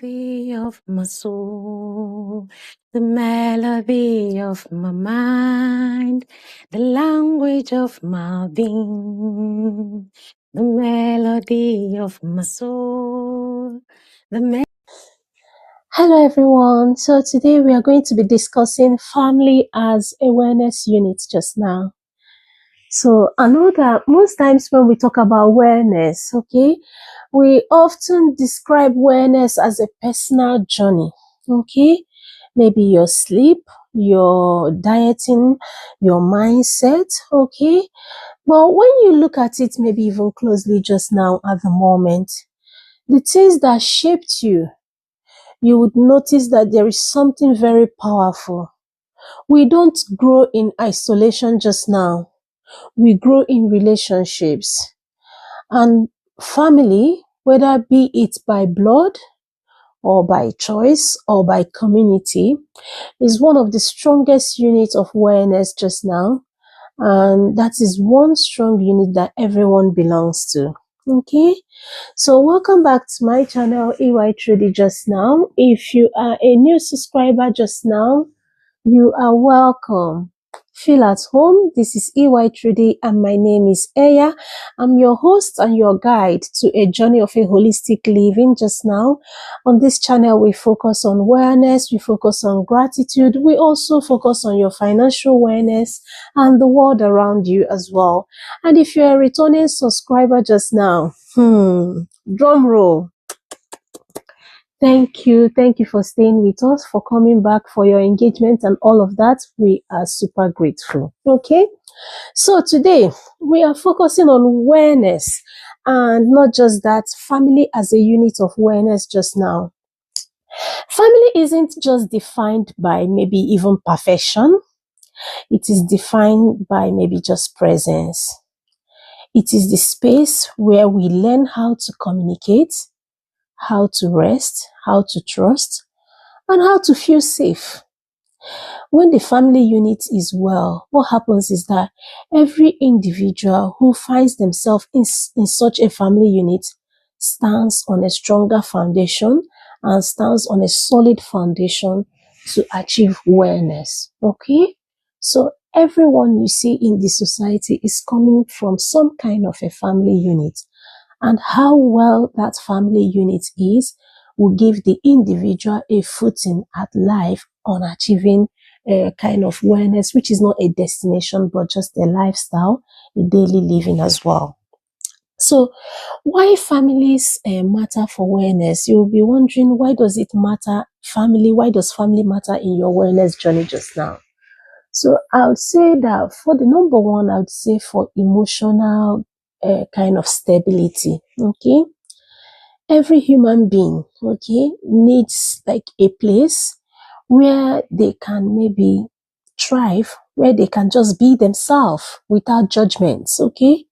melody of my soul, the melody of my mind, the language of my being, the melody of my soul, Hello everyone. So today we are going to be discussing family as awareness units just now. So I know that most times when we talk about awareness, okay, we often describe awareness as a personal journey, okay? Maybe your sleep, your dieting, your mindset, okay? But when you look at it maybe even closely just now at the moment, the things that shaped you would notice that there is something very powerful. We don't grow in isolation just now. We grow in relationships. And family, whether be it by blood or by choice or by community, is one of the strongest units of awareness just now. And that is one strong unit that everyone belongs to. Okay, so welcome back to my channel, EY Trudy Just Now. If you are a new subscriber just now, you are welcome. Feel at home. This is EY Trudy and my name is Eya. I'm your host and your guide to a journey of a holistic living just now. On this channel, we focus on awareness, we focus on gratitude, we also focus on your financial awareness and the world around you as well. And if you're a returning subscriber just now, drum roll. Thank you. Thank you for staying with us, for coming back, for your engagement and all of that. We are super grateful. Okay. So today we are focusing on awareness, and not just that, family as a unit of awareness just now. Family isn't just defined by maybe even perfection. It is defined by maybe just presence. It is the space where we learn how to communicate, how to rest, how to trust, and how to feel safe. When the family unit is well, what happens is that every individual who finds themselves in such a family unit stands on a stronger foundation and stands on a solid foundation to achieve wellness. Okay? So everyone you see in the society is coming from some kind of a family unit. And how well that family unit is will give the individual a footing at life on achieving a kind of wellness, which is not a destination, but just a lifestyle, a daily living as well. So why families matter for wellness? You'll be wondering, why does it matter? Why does family matter in your wellness journey just now? So I would say that for the number one, I would say for emotional kind of stability. Okay. Every human being, okay, needs like a place where they can maybe thrive, where they can just be themselves without judgments. Okay.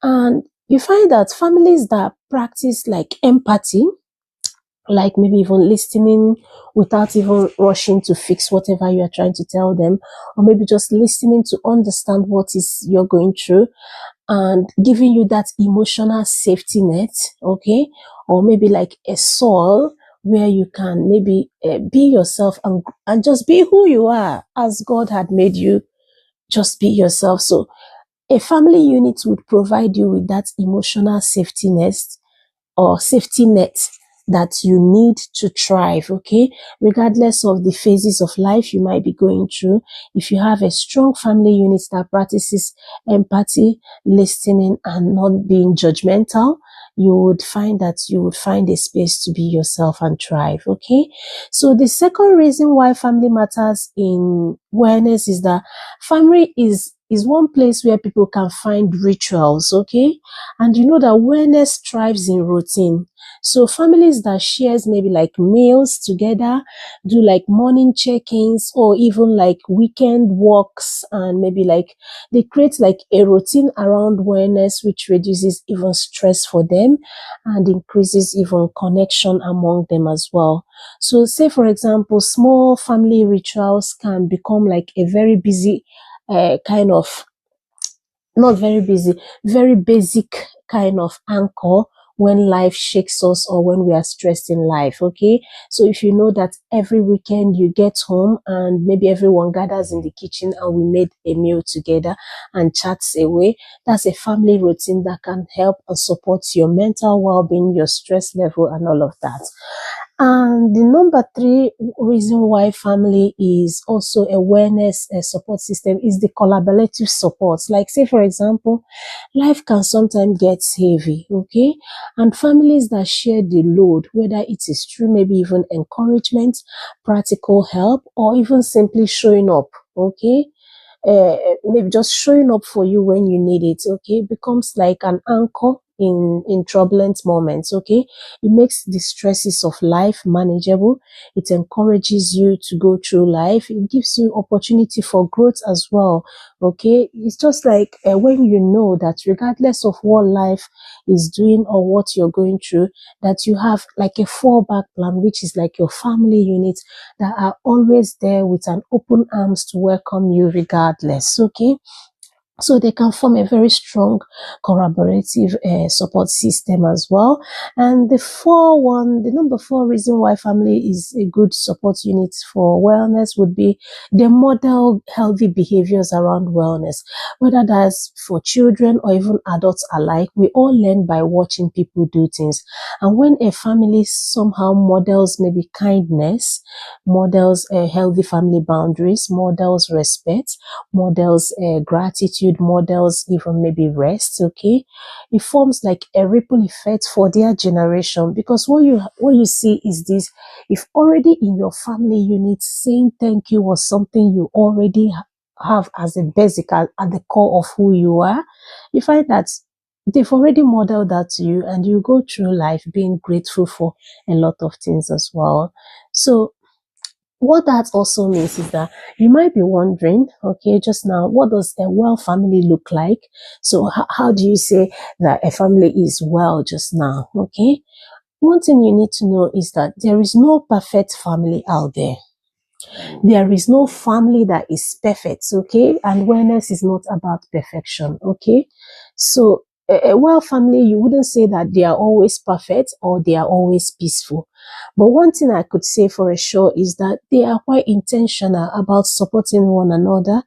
And you find that families that practice like empathy, like maybe even listening without even rushing to fix whatever you are trying to tell them, or maybe just listening to understand what is you're going through and giving you that emotional safety net, okay? Or maybe like a soul where you can maybe be yourself and just be who you are as God had made you. Just be yourself. So a family unit would provide you with that emotional safety nest or safety net that you need to thrive, okay? Regardless of the phases of life you might be going through, if you have a strong family unit that practices empathy, listening, and not being judgmental, you would find a space to be yourself and thrive, okay? So the second reason why family matters in wellness is that family is one place where people can find rituals, okay? And you know that wellness thrives in routine. So families that shares maybe like meals together, do like morning check-ins or even like weekend walks, and maybe like they create like a routine around wellness, which reduces even stress for them and increases even connection among them as well. So say for example, small family rituals can become like a very busy kind of, not very busy, very basic kind of anchor when life shakes us or when we are stressed in life. Okay. So if you know that every weekend you get home and maybe everyone gathers in the kitchen and we made a meal together and chats away, that's a family routine that can help and support your mental well-being, your stress level, and all of that. And the number three reason why family is also awareness support system is the collaborative support. Like, say, for example, life can sometimes get heavy, okay? And families that share the load, whether it is through maybe even encouragement, practical help, or even simply showing up, okay? Maybe just showing up for you when you need it, okay, becomes like an anchor in turbulent moments, okay. It makes the stresses of life manageable. It encourages you to go through life. It gives you opportunity for growth as well, okay. It's just like when you know that regardless of what life is doing or what you're going through, that you have like a fallback plan, which is like your family unit that are always there with an open arms to welcome you regardless, okay? So they can form a very strong collaborative support system as well. And the number four reason why family is a good support unit for wellness would be they model healthy behaviors around wellness, whether that's for children or even adults alike. We all learn by watching people do things. And when a family somehow models maybe kindness, models healthy family boundaries, models respect, models gratitude, models even maybe rest, okay, it forms like a ripple effect for their generation. Because what you see is this: if already in your family unit saying thank you was something you already have as a basic at the core of who you are, you find that they've already modeled that to you, and you go through life being grateful for a lot of things as well. So what that also means is that you might be wondering, okay, just now, what does a well family look like? So how do you say that a family is well just now? Okay. One thing you need to know is that there is no perfect family out there. There is no family that is perfect, okay? And wellness is not about perfection, okay? So a well family, you wouldn't say that they are always perfect or they are always peaceful. But one thing I could say for a sure is that they are quite intentional about supporting one another,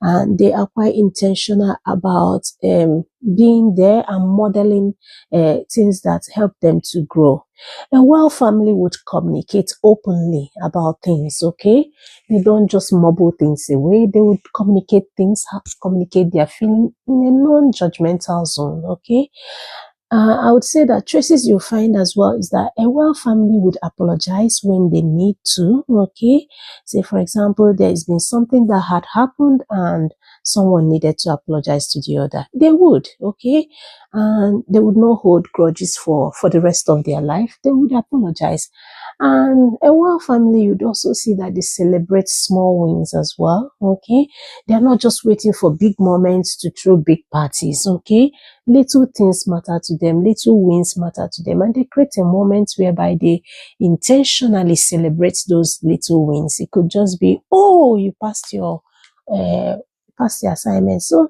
and they are quite intentional about being there and modeling things that help them to grow. A well family would communicate openly about things, okay? They don't just mumble things away. They would communicate things, communicate their feeling in a non-judgmental zone, okay? I would say that traces you'll find as well is that a well family would apologize when they need to, okay? Say, for example, there has been something that had happened and someone needed to apologize to the other. They would, okay? And they would not hold grudges for the rest of their life. They would apologize. And a well family, you'd also see that they celebrate small wins as well, okay? They're not just waiting for big moments to throw big parties, okay? Little things matter to them, little wins matter to them, and they create a moment whereby they intentionally celebrate those little wins. It could just be, oh, you passed the assignment. So,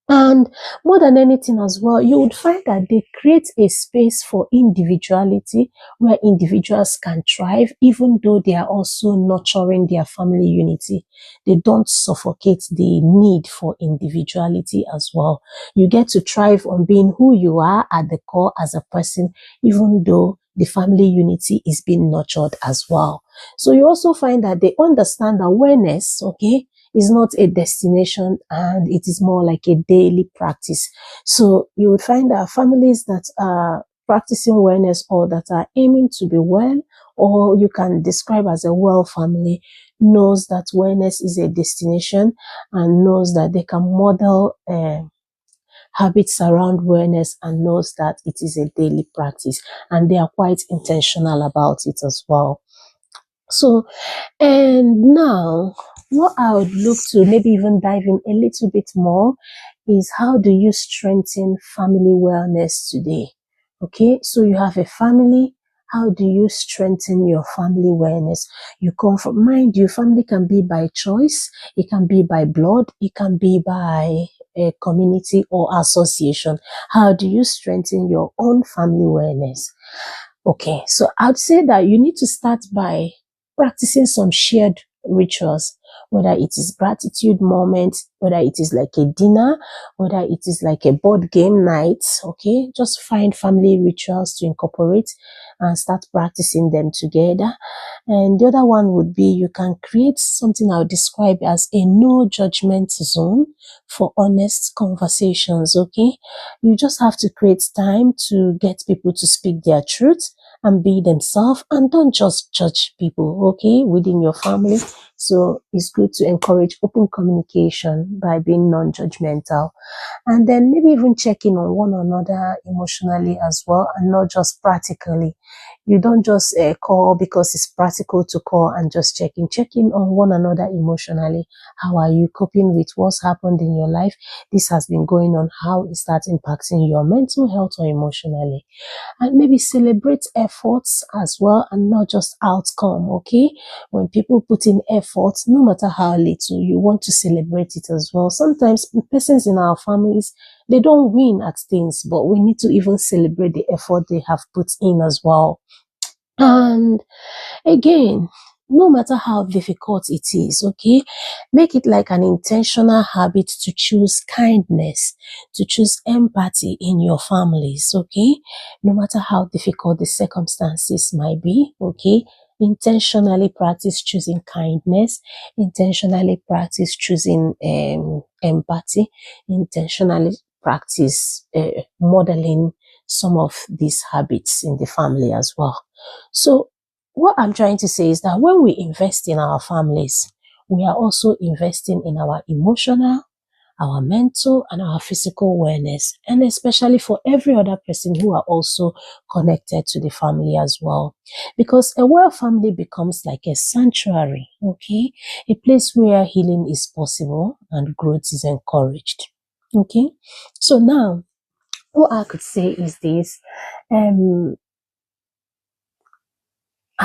and more than anything as well, you would find that they create a space for individuality where individuals can thrive, even though they are also nurturing their family unity. They don't suffocate the need for individuality as well. You get to thrive on being who you are at the core as a person, even though the family unity is being nurtured as well. So you also find that they understand awareness, okay, is not a destination, and it is more like a daily practice. So you would find that families that are practicing wellness or that are aiming to be well, or you can describe as a well family, knows that wellness is a destination and knows that they can model habits around wellness and knows that it is a daily practice, and they are quite intentional about it as well. So, and now what I would look to maybe even dive in a little bit more is how do you strengthen family wellness today? Okay, so you have a family. How do you strengthen your family wellness? You come from, mind you, family can be by choice, it can be by blood, it can be by community or association. How do you strengthen your own family awareness? Okay, so I'd say that you need to start by practicing some shared rituals, whether it is gratitude moments, whether it is like a dinner, whether it is like a board game night. Okay, just find family rituals to incorporate and start practicing them together. And the other one would be you can create something I'll describe as a no judgment zone for honest conversations. Okay, you just have to create time to get people to speak their truth and be themselves, and don't just judge people, okay, within your family. So it's good to encourage open communication by being non-judgmental, and then maybe even checking on one another emotionally as well, and not just practically. You don't just call because it's practical to call and just checking on one another emotionally. How are you coping with what's happened in your life? This has been going on. How is that impacting your mental health or emotionally? And maybe celebrate efforts as well and not just outcome. Okay, when people put in effort, no matter how little, you want to celebrate it as well. Sometimes persons in our families, they don't win at things, but we need to even celebrate the effort they have put in as well. And again, no matter how difficult it is, okay, make it like an intentional habit to choose kindness, to choose empathy in your families, okay, no matter how difficult the circumstances might be, okay. Intentionally practice choosing kindness, intentionally practice choosing empathy, intentionally practice modeling some of these habits in the family as well. So what I'm trying to say is that when we invest in our families, we are also investing in our emotional, our mental, and our physical awareness, and especially for every other person who are also connected to the family as well. Because a well family becomes like a sanctuary, okay? A place where healing is possible and growth is encouraged. Okay? So now, what I could say is this. I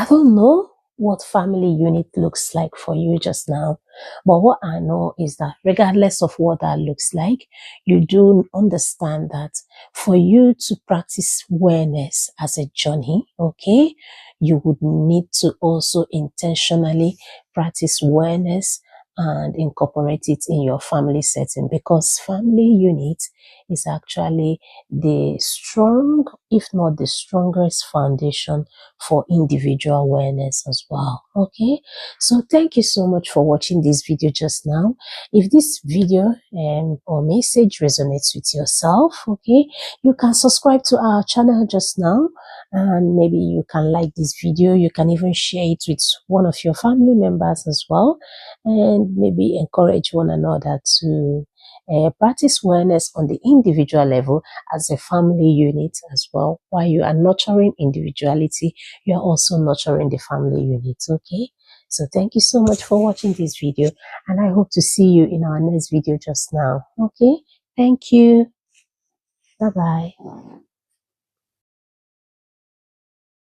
don't know what family unit looks like for you just now, but what I know is that regardless of what that looks like, you do understand that for you to practice awareness as a journey, okay, you would need to also intentionally practice awareness and incorporate it in your family setting, because family unit is actually the strong, if not the strongest foundation for individual awareness as well. Okay, so thank you so much for watching this video just now. If this video or message resonates with yourself, okay, you can subscribe to our channel just now, and maybe you can like this video. You can even share it with one of your family members as well, and maybe encourage one another to practice awareness on the individual level as a family unit as well. While you are nurturing individuality, you are also nurturing the family unit. Okay, so thank you so much for watching this video, and I hope to see you in our next video just now. Okay, thank you. Bye bye.